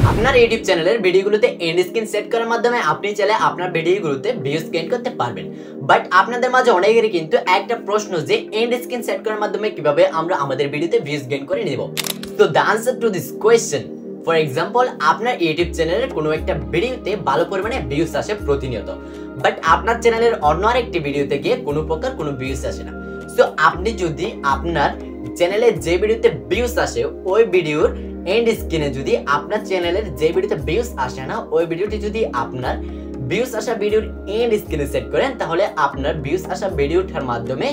আপনার ইউটিউব চ্যানেলের ভিডিওগুলোতে এন্ড স্ক্রিন সেট করার মাধ্যমে আপনি চাইলে আপনার ভিডিওগুলোতে ভিউজ গেইন করতে পারবেন। বাট আপনাদের মাঝে অনেকেরই কিন্তু একটা প্রশ্ন যে এন্ড স্ক্রিন সেট করার মাধ্যমে কিভাবে আমরা আমাদের ভিডিওতে ভিউজ গেইন করে নেব। তো the answer to this question, for example আপনার ইউটিউব চ্যানেলের কোনো একটা ভিডিওতে ভালো পরিমাণে ভিউজ আসে প্রতিনিয়ত, বাট আপনার চ্যানেলের অন্য আরেকটি ভিডিওতে গিয়ে কোনো প্রকার কোনো ভিউজ আসে না। সো আপনি যদি আপনার চ্যানেলে যে ভিডিওতে ভিউজ আসে ওই ভিডিওর এন্ড স্ক্রিনে যদি আপনার চ্যানেলের যে ভিডিওতে ভিউজ আসে না ওই ভিডিওটি যদি আপনার ভিউজ আসা ভিডিওর এন্ড স্ক্রিনে সেট করেন, তাহলে আপনার ভিউজ আসা ভিডিওটার মাধ্যমে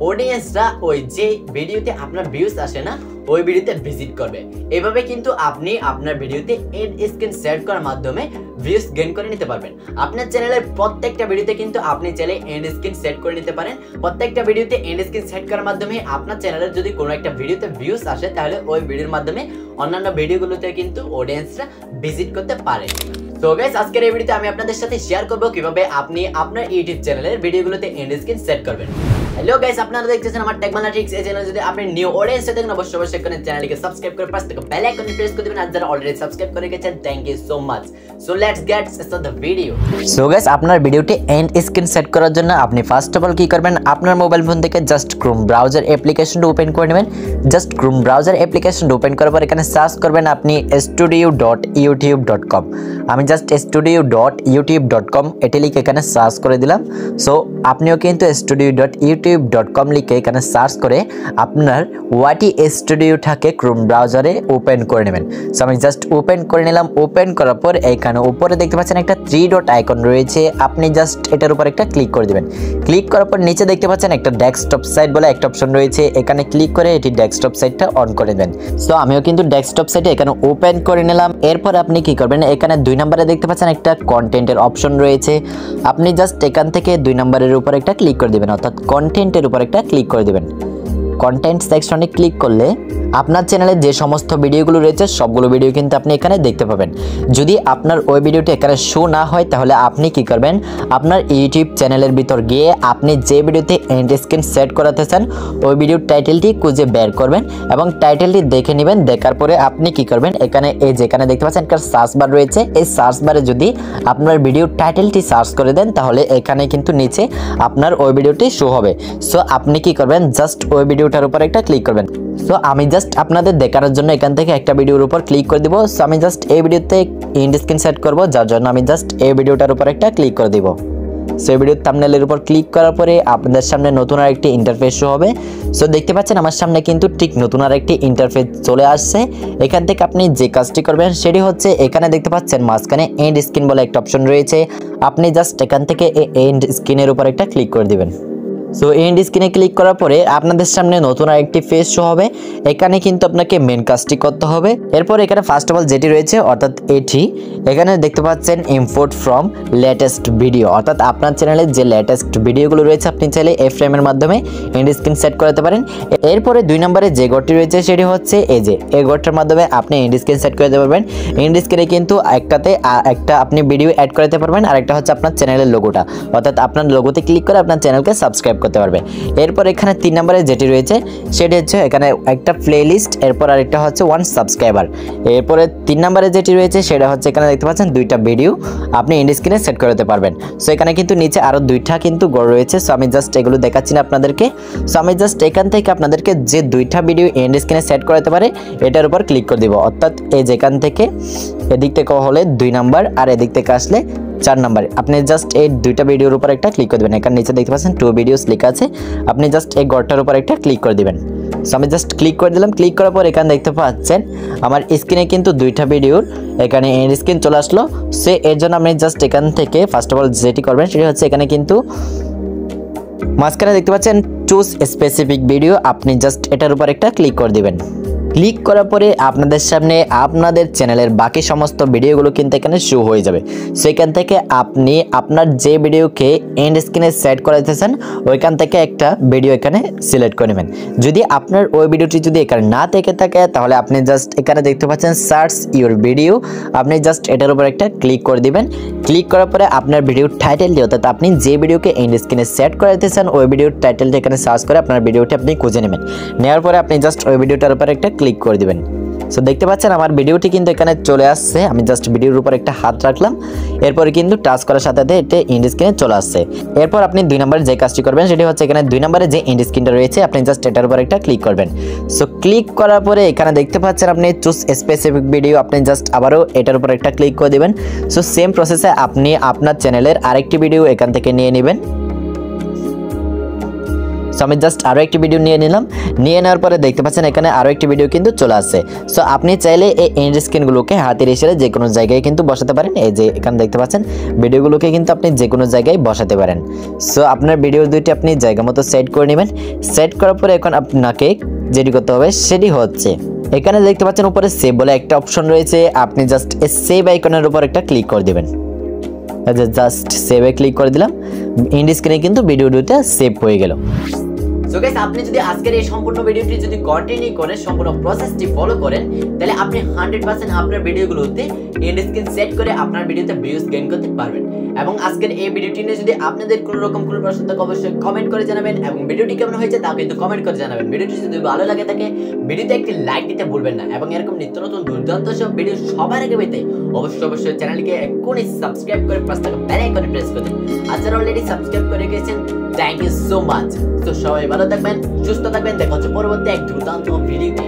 অডিয়েন্সরা ওই যে ভিডিওতে আপনার ভিউজ আসে না ওই ভিডিওতে ভিজিট করবে। এভাবে কিন্তু আপনি আপনার ভিডিওতে এন্ড স্ক্রিন সেট করার মাধ্যমে ভিউজ গেইন করে নিতে পারবেন। আপনার চ্যানেলের প্রত্যেকটা ভিডিওতে কিন্তু আপনি চাইলে এন্ড স্ক্রিন সেট করে নিতে পারেন। প্রত্যেকটা ভিডিওতে এন্ড স্ক্রিন সেট করার মাধ্যমে আপনার চ্যানেলের যদি কোনো একটা ভিডিওতে ভিউজ আসে তাহলে ওই ভিডিওর মাধ্যমে অন্যান্য ভিডিওগুলোতে কিন্তু অডিয়েন্সরা ভিজিট করতে পারে। তো গাইস, আজকের এই ভিডিওতে আমি আপনাদের সাথে শেয়ার করব কিভাবে আপনি আপনার ইউটিউব চ্যানেলের ভিডিওগুলোতে এন্ড স্ক্রিন সেট করবেন। হ্যালো গাইস, আপনারা দেখতেছেন আমার টেকমানাটিক্স। এই চ্যানেলে যদি আপনি নিউ অডিয়েন্স হয়ে থাকেন অবশ্যই এখানে চ্যানেলটিকে সাবস্ক্রাইব করে পাশে থাকা বেল আইকনটি প্রেস করে দিবেন। আর যারা অলরেডি সাবস্ক্রাইব করে গেছেন, thank you so much. So let's get start the video. So guys, আপনার ভিডিওটি এন্ড স্ক্রিন সেট করার জন্য আপনি ফার্স্ট অফ অল কি করবেন, আপনার মোবাইল ফোন থেকে জাস্ট ক্রোম ব্রাউজার অ্যাপ্লিকেশনটা ওপেন করে নেবেন। জাস্ট ক্রোম ব্রাউজার অ্যাপ্লিকেশনটা ওপেন করার পর এখানে সার্চ করবেন আপনি studio.youtube.com। আমি জাস্ট studio.youtube.com এটি লিখে এখানে সার্চ করে দিলাম। সো আপনিও কিন্তু studio.youtube.com লিখে এখানে সার্চ করে আপনার ওয়াটি স্টুডিওটাকে ক্রোম ব্রাউজারে ওপেন করে নেবেন। সো আমি জাস্ট ওপেন করে নিলাম। ওপেন করার পর এখানে উপরে দেখতে পাচ্ছেন একটা 3 ডট আইকন রয়েছে, আপনি জাস্ট এটার উপর একটা ক্লিক করে দিবেন। ক্লিক করার পর নিচে দেখতে পাচ্ছেন একটা ডেস্কটপ সাইট বলে একটা অপশন রয়েছে, এখানে ক্লিক করে এটি ডেস্কটপ সাইটটা অন করে দেবেন। সো আমিও কিন্তু ডেস্কটপ সাইটে এখানে ওপেন করে নিলাম। এরপর আপনি কি করবেন, এখানে 2 নম্বরে দেখতে পাচ্ছেন একটা কন্টেন্টের অপশন রয়েছে, আপনি জাস্ট এখান থেকে 2 নম্বরের উপর একটা ক্লিক করে দিবেন, অর্থাৎ কন্টেন্টের উপর একটা ক্লিক করে দিবেন। কন্টেন্ট সেকশনে ক্লিক করলে আপনার চ্যানেলে যে সমস্ত ভিডিওগুলো রয়েছে সবগুলো ভিডিও কিন্তু আপনি এখানে দেখতে পাবেন। যদি আপনার ওই ভিডিওটি এখানে শো না হয় তাহলে আপনি কি করবেন, আপনার ইউটিউব চ্যানেলের ভিতর গিয়ে আপনি যে ভিডিওতে এন্ড স্ক্রিন সেট করাতে চান ওই ভিডিওর টাইটেলটি খুঁজে বের করবেন এবং টাইটেলটি দেখে নেবেন। দেখার পরে আপনি কি করবেন, এখানে এই যেখানে দেখতে পাচ্ছেন একটা সার্চ বার রয়েছে, এই সার্চ বারে যদি আপনার ভিডিওর টাইটেলটি সার্চ করে দেন তাহলে এখানে কিন্তু নিচে আপনার ওই ভিডিওটি শো হবে। সো আপনি কি করবেন, জাস্ট ওই ভিডিওটার উপর একটা ক্লিক করবেন। সো আমি জাস্ট আপনাদের দেখানোর জন্য এখান থেকে একটা ভিডিওর উপর ক্লিক করে দিব। সো আমি জাস্ট এই ভিডিওতে এন্ড স্ক্রিন সেট করব, যার জন্য আমি জাস্ট এই ভিডিওটার উপর একটা ক্লিক করে দিব। সো এই ভিডিওর থাম্বনেলের উপর ক্লিক করার পরে আপনাদের সামনে নতুন আরেকটি ইন্টারফেস শো হবে। সো দেখতে পাচ্ছেন আমার সামনে কিন্তু ঠিক নতুন আরেকটি ইন্টারফেস চলে আসছে। এখান থেকে আপনি যে কাজটি করবেন সেটি হচ্ছে, এখানে দেখতে পাচ্ছেন মাঝখানে এন্ড স্ক্রিন বলে একটা অপশন রয়েছে, আপনি জাস্ট এখান থেকে এন্ড স্ক্রিনের উপর একটা ক্লিক করে দিবেন। সো এন্ড স্ক্রিনে ক্লিক করার পরে আপনাদের সামনে নতুন আরেকটি পেজ শো হবে। এখানে কিন্তু আপনাকে মেন কাজটি করতে হবে। এরপর এখানে ফার্স্ট অফ অল যেটি রয়েছে অর্থাৎ এটি, এখানে দেখতে পাচ্ছেন ইম্পোর্ট ফ্রম লেটেস্ট ভিডিও, অর্থাৎ আপনার চ্যানেলে যে লেটেস্ট ভিডিওগুলো রয়েছে আপনি চাইলে এই ফ্রেমের মাধ্যমে এন্ড স্ক্রিন সেট করতে পারেন। এরপরে 2 নম্বরে যে ঘরটি রয়েছে সেটি হচ্ছে এই যে এই ঘরটার মাধ্যমে আপনি এন্ড স্ক্রিন সেট করে দিতে পারবেন। এন্ড স্ক্রিনে কিন্তু একটাতে একটা আপনি ভিডিও অ্যাড করতে পারবেন, আর একটা হচ্ছে আপনার চ্যানেলের লোগোটা, অর্থাৎ আপনার লোগোতে ক্লিক করে আপনার চ্যানেলকে সাবস্ক্রাইব করতে পারবে। এরপর এখানে 3 নম্বরে যেটি রয়েছে সেটি হচ্ছে এখানে একটা প্লেলিস্ট, এরপর আরেকটা হচ্ছে 1 সাবস্ক্রাইবার। এরপরে 3 নম্বরে যেটি রয়েছে সেটা হচ্ছে এখানে দেখতে পাচ্ছেন 2টা ভিডিও আপনি এন্ড স্ক্রিনে সেট করতে পারবেন। সো এখানে কিন্তু নিচে আরো 2টা কিন্তু ঘর রয়েছে। সো আমি জাস্ট এগুলো দেখাচ্ছি না আপনাদেরকে। সো আমি জাস্ট এখান থেকে আপনাদেরকে যে 2টা ভিডিও এন্ড স্ক্রিনে সেট করতে পারে এটার উপর ক্লিক করে দিব, অর্থাৎ এই যেখান থেকে এদিক থেকে হলে 2 নাম্বার আর এদিক থেকে আসলে 4 নাম্বার, আপনি জাস্ট এই 2টা ভিডিওর উপর একটা ক্লিক করে দেবেন। এখানে নিচে দেখতে পাচ্ছেন 2 ভিডিওস লেখা আছে, আপনি জাস্ট এই ঘরটার উপর একটা ক্লিক করে দিবেন। সো আমি জাস্ট ক্লিক করে দিলাম। ক্লিক করার পর এখানে দেখতে পাচ্ছেন আমার স্ক্রিনে কিন্তু 2টা ভিডিওর এখানে এন্ড স্ক্রিন চলে আসলো। সো এর জন্য আপনি জাস্ট এখান থেকে ফার্স্ট অফ অল যেটি করবেন সেটি হচ্ছে এখানে কিন্তু মাঝখানে দেখতে পাচ্ছেন চুজ স্পেসিফিক ভিডিও, আপনি জাস্ট এটার উপর একটা ক্লিক করে দিবেন। ক্লিক করার পরে আপনাদের সামনে আপনাদের চ্যানেলের বাকি সমস্ত ভিডিওগুলো কিন্তু এখানে শো হয়ে যাবে। সেখান থেকে আপনি আপনার যে ভিডিওকে এন্ড স্ক্রিনে সেট করাতে চান ওইখান থেকে একটা ভিডিও এখানে সিলেক্ট করে নেবেন। যদি আপনার ওই ভিডিওটি যদি এখানে না থেকে থাকে তাহলে আপনি জাস্ট এখানে দেখতে পাচ্ছেন সার্চ ইউর ভিডিও, আপনি জাস্ট এটার উপর একটা ক্লিক করে দিবেন। ক্লিক করার পরে আপনার ভিডিওর টাইটেলটি, অর্থাৎ আপনি যে ভিডিওকে এন্ড স্ক্রিনে সেট করাতে চান ওই ভিডিওর টাইটেলটি এখানে সার্চ করে আপনার ভিডিওটি আপনি খুঁজে নেবেন। নেওয়ার পরে আপনি জাস্ট ওই ভিডিওটার উপর একটা ক্লিক করে দিবেন। সো দেখতে পাচ্ছেন আমার ভিডিওটি কিন্তু এখানে চলে আসছে। আমি জাস্ট ভিডিওর উপর একটা হাত রাখলাম, এরপরে কিন্তু টাচ করার সাথে সাথে এটা এন্ড স্ক্রিনে চলে আসছে। এরপর আপনি 2 নম্বরে যে কাজটি করবেন সেটি হচ্ছে এখানে 2 নম্বরে যে এন্ড স্ক্রিনটা রয়েছে আপনি জাস্ট এটার উপর একটা ক্লিক করবেন। সো ক্লিক করার পরে এখানে দেখতে পাচ্ছেন আপনি চুজ স্পেসিফিক ভিডিও, আপনি জাস্ট আবারও এটার উপর একটা ক্লিক করে দিবেন। সো সেম প্রসেসে আপনি আপনার চ্যানেলের আরেকটি ভিডিও এখান থেকে নিয়ে নেবেন। সো আমি জাস্ট আরও একটি ভিডিও নিয়ে নিলাম, নিয়ে নেওয়ার পরে দেখতে পাচ্ছেন এখানে আরও একটি ভিডিও কিন্তু চলে আসছে। সো আপনি চাইলে এই এন্ড স্ক্রিনগুলোকে হাতের ইশারায় যে কোনো জায়গায় কিন্তু বসাতে পারেন। এই যে এখানে দেখতে পাচ্ছেন ভিডিওগুলোকে কিন্তু আপনি যে কোনো জায়গায় বসাতে পারেন। সো আপনার ভিডিও দুইটি আপনি জায়গা মতো সেট করে নেবেন। সেট করার পরে এখন আপনাকে যেটি করতে হবে সেটি হচ্ছে এখানে দেখতে পাচ্ছেন উপরে সেভ বলে একটা অপশন রয়েছে, আপনি জাস্ট এই সেভ আইকনের উপর একটা ক্লিক করে দেবেন। জাস্ট সেভে ক্লিক করে দিলাম, এন্ড স্ক্রিনে কিন্তু ভিডিও দুটো সেভ হয়ে গেল। সো গাইস, আপনি যদি আজকের এই সম্পূর্ণ ভিডিওটি যদি কন্টিনিউ করেন, সম্পূর্ণ প্রসেসটি ফলো করেন, তাহলে আপনি 100% আপনার ভিডিওগুলোতে এন্ড স্ক্রিন সেট করে আপনার ভিডিওতে ভিউজ গেইন করতে পারবেন। এবং আজকের এই ভিডিওটি নিয়ে যদি আপনাদের কোনো রকম কোনো প্রশ্ন থাকে অবশ্যই কমেন্ট করে জানাবেন, এবং ভিডিওটি কেমন হয়েছে তা কিন্তু কমেন্ট করে জানাবেন। ভিডিওটি যদি ভালো লাগে থাকে ভিডিওতে একটি লাইক দিতে ভুলবেন না, এবং এরকম নিত্য নতুন দুর্দান্ত সব ভিডিও সবার আগে পেতে অবশ্যই চ্যানেলকে এখনই সাবস্ক্রাইব করে পাশে থাকা বেল আইকনে প্রেস করে দিন। আর যারা অলরেডি সাবস্ক্রাইব করে গেছেন, থ্যাংক ইউ সো মাচ। তো সবাই ভালো থাকবেন, সুস্থ থাকবেন, দেখা হচ্ছে পরবর্তী এক দুর্দান্ত ভিডিওতে।